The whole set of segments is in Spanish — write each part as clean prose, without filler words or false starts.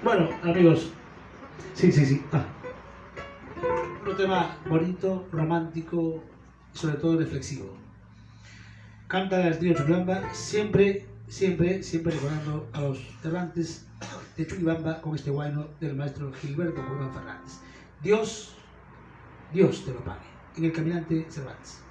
Bueno, amigos, sí. Un tema bonito, romántico y sobre todo reflexivo. Canta el trío Chuquibamba, siempre recordando a los errantes de Chuquibamba con este guayno del maestro Gilberto Cordón Fernández. Dios te lo pague. En el Caminante Cervantes.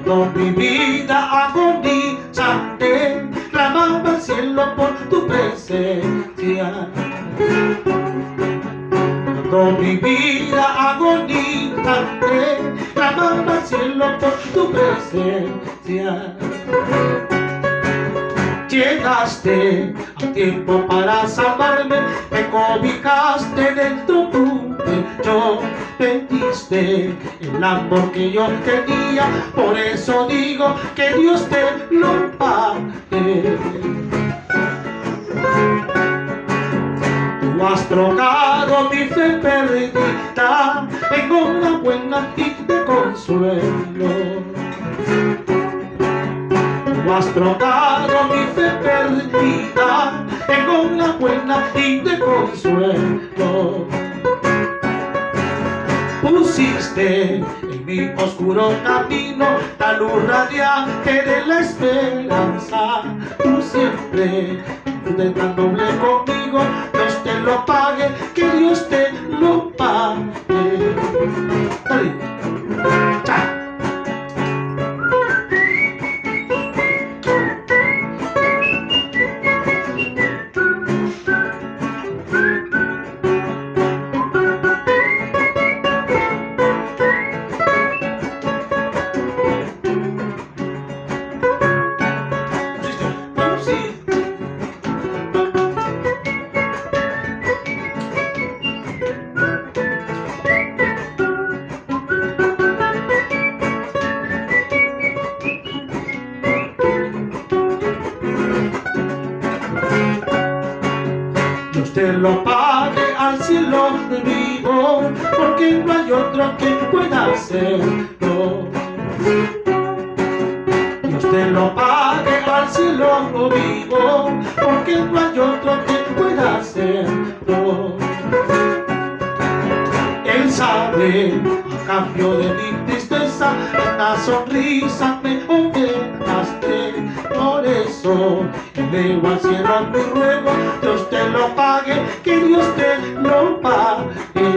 Cuando mi vida agonizante clamaba al cielo por tu presencia. Cuando mi vida agonizante clamaba al cielo por tu presencia. Llegaste a tiempo para salvarme, me cobijaste dentro tu pecho, bendiste el amor que yo tenía, por eso digo que Dios te lo pague. Tú has trocado mi fe perdida en una buena y de consuelo. Tú has trocado mi fe perdida en una buena y de consuelo. Pusiste en mi oscuro camino la luz radiante de la esperanza. Tú siempre fuiste tan noble conmigo, Dios te lo pague, que Dios te lo pague. Dale. ¡Chao! Dios te lo pague al cielo vivo, porque no hay otro que pueda hacerlo. Dios te lo pague al cielo vivo, porque no hay otro que pueda hacerlo. Él sabe, a cambio de mi tristeza, una sonrisa me ordenaste. Por eso elevo al cielo mi ruego, Dios te lo pague, que Dios te lo pague.